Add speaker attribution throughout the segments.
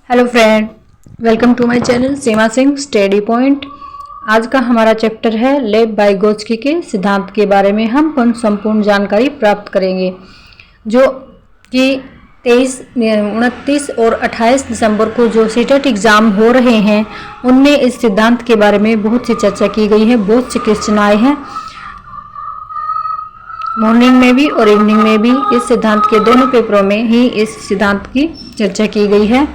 Speaker 1: Hello friend, welcome to my channel Seema Singh study point. आज का हमारा चैप्टर है लेव वाइगोत्स्की के सिद्धांत के बारे में हम संपूर्ण जानकारी प्राप्त करेंगे, जो कि 23, 29 और 28 दिसंबर को जो सीटेट एग्ज़ाम हो रहे हैं उनमें इस सिद्धांत के बारे में बहुत सी चर्चा की गई है। बहुत से क्वेश्चन आए हैं, मॉर्निंग में भी और इवनिंग में भी। इस सिद्धांत के दोनों पेपरों में ही इस सिद्धांत की चर्चा की गई है।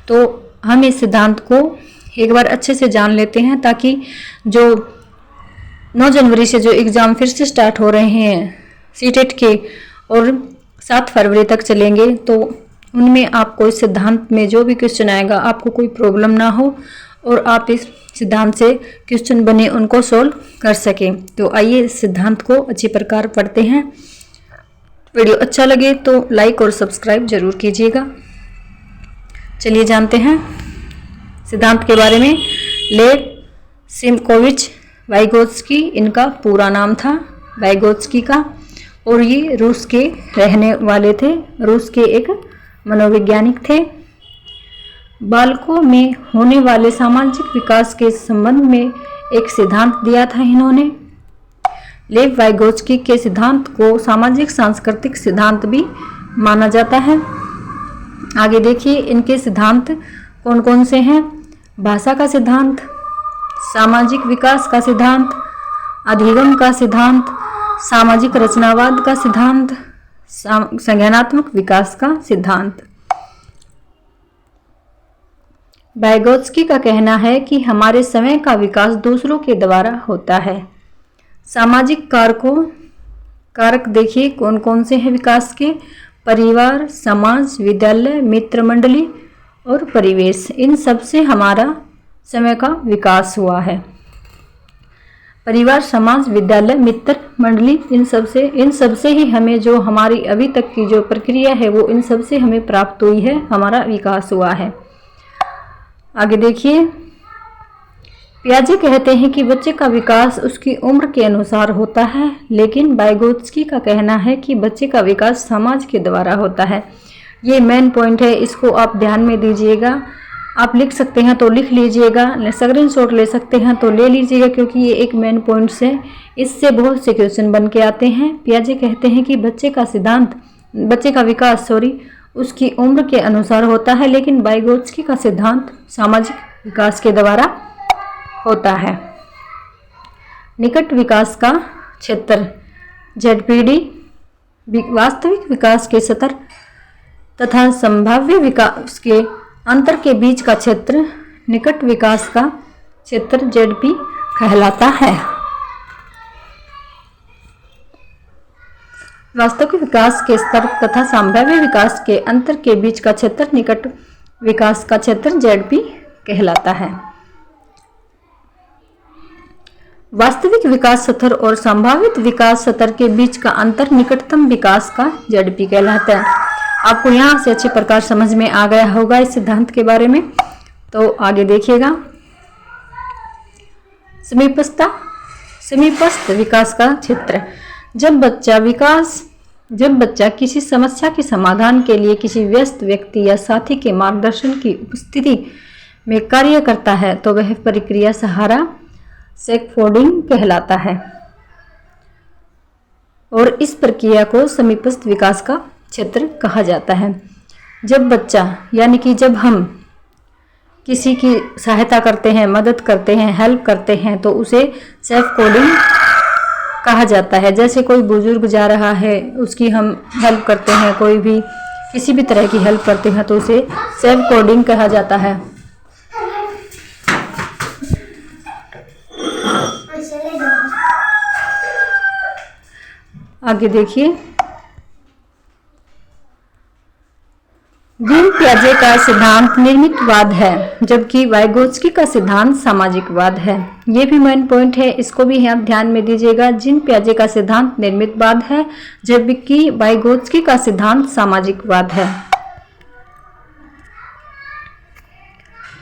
Speaker 1: तो हम इस सिद्धांत को एक बार अच्छे से जान लेते हैं, ताकि जो 9 जनवरी से जो एग्ज़ाम फिर से स्टार्ट हो रहे हैं सीटेट के और 7 फरवरी तक चलेंगे, तो उनमें आपको इस सिद्धांत में जो भी क्वेश्चन आएगा आपको कोई प्रॉब्लम ना हो और आप इस सिद्धांत से क्वेश्चन बने उनको सोल्व कर सकें। तो आइए इस सिद्धांत को अच्छी प्रकार पढ़ते हैं। वीडियो अच्छा लगे तो लाइक और सब्सक्राइब जरूर कीजिएगा। चलिए जानते हैं सिद्धांत के बारे में। लेव सिमकोविच वाइगोत्स्की इनका पूरा नाम था, वाइगोत्स्की का, और ये रूस के रहने वाले थे। रूस के एक मनोवैज्ञानिक थे। बालकों में होने वाले सामाजिक विकास के संबंध में एक सिद्धांत दिया था इन्होंने। लेव वाइगोत्स्की के सिद्धांत को सामाजिक सांस्कृतिक सिद्धांत भी माना जाता है। आगे देखिए इनके सिद्धांत कौन कौन से हैं। भाषा का सिद्धांत, सामाजिक विकास का सिद्धांत, अधिगम का सिद्धांत, सामाजिक रचनावाद का सिद्धांत, संज्ञानात्मक विकास का सिद्धांत। वाइगोत्स्की का कहना है कि हमारे समय का विकास दूसरों के द्वारा होता है। सामाजिक कारक देखिए कौन कौन से हैं विकास के। परिवार, समाज, विद्यालय, मित्र मंडली और परिवेश, इन सब से हमारा समय का विकास हुआ है। परिवार, समाज, विद्यालय, मित्र मंडली, इन सब से ही हमें जो हमारी अभी तक की जो प्रक्रिया है वो इन सब से हमें प्राप्त हुई है, हमारा विकास हुआ है। आगे देखिए, पियाजे कहते हैं कि बच्चे का विकास उसकी उम्र के अनुसार होता है, लेकिन वाइगोत्स्की का कहना है कि बच्चे का विकास समाज के द्वारा होता है। ये मेन पॉइंट है, इसको आप ध्यान में दीजिएगा। आप लिख सकते हैं तो लिख लीजिएगा, स्क्रीनशॉट ले सकते हैं तो ले लीजिएगा, क्योंकि ये एक मेन पॉइंट है, इससे बहुत से क्वेश्चन बन के आते हैं। पियाजे कहते हैं कि बच्चे का विकास उसकी उम्र के अनुसार होता है, लेकिन वाइगोत्स्की का सिद्धांत सामाजिक विकास के द्वारा होता है। निकट विकास का क्षेत्र ZPD, वास्तविक विकास के स्तर तथा संभाव्य विकास के अंतर के बीच का क्षेत्र निकट विकास का क्षेत्र ZP कहलाता है। वास्तविक विकास के स्तर तथा संभाव्य विकास के अंतर के बीच का क्षेत्र निकट विकास का क्षेत्र ZP कहलाता है। वास्तविक विकास स्तर और संभावित विकास स्तर के बीच का अंतर निकटतम विकास का ZP कहलाता है। आपको यहाँ से अच्छी प्रकार समझ में आ गया होगा इस सिद्धांत के बारे में। तो आगे देखिएगा, समीपस्थ विकास का क्षेत्र। जब बच्चा किसी समस्या के समाधान के लिए किसी व्यस्त व्यक्ति या साथी के मार्गदर्शन की उपस्थिति में कार्य करता है तो वह प्रक्रिया सहारा स्कैफोल्डिंग कहलाता है, और इस प्रक्रिया को समीपस्थ विकास का क्षेत्र कहा जाता है। जब हम किसी की सहायता करते हैं, मदद करते हैं, हेल्प करते हैं, तो उसे स्कैफोल्डिंग कहा जाता है। जैसे कोई बुजुर्ग जा रहा है, उसकी हम हेल्प करते हैं, कोई भी किसी भी तरह की हेल्प करते हैं तो उसे स्कैफोल्डिंग कहा जाता है। आगे देखिए, जीन पियाजे का सिद्धांत निर्मितवाद है, जबकि वाइगोत्स्की का सिद्धांत सामाजिकवाद है। ये भी मेन पॉइंट है, इसको भी आप ध्यान में दीजिएगा। जीन पियाजे का सिद्धांत निर्मितवाद है, जबकि वाइगोत्स्की का सिद्धांत सामाजिकवाद है।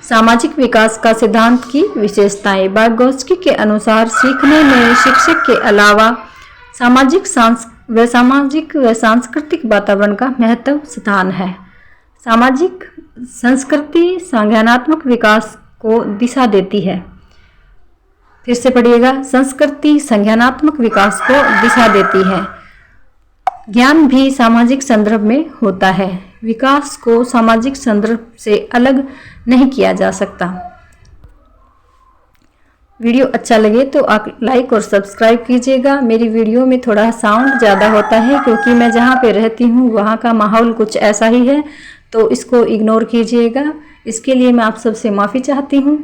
Speaker 1: सामाजिक विकास का सिद्धांत की विशेषताएं। वाइगोत्स्की के अनुसार सीखने में शिक्षक के अलावा सामाजिक व सांस्कृतिक वातावरण का महत्व स्थान है। संस्कृति संज्ञानात्मक विकास को दिशा देती है। फिर से पढ़िएगा, संस्कृति संज्ञानात्मक विकास को दिशा देती है। ज्ञान भी सामाजिक संदर्भ में होता है। विकास को सामाजिक संदर्भ से अलग नहीं किया जा सकता। वीडियो अच्छा लगे तो आप लाइक और सब्सक्राइब कीजिएगा। मेरी वीडियो में थोड़ा साउंड ज़्यादा होता है क्योंकि मैं जहाँ पे रहती हूँ वहाँ का माहौल कुछ ऐसा ही है, तो इसको इग्नोर कीजिएगा। इसके लिए मैं आप सबसे माफ़ी चाहती हूँ।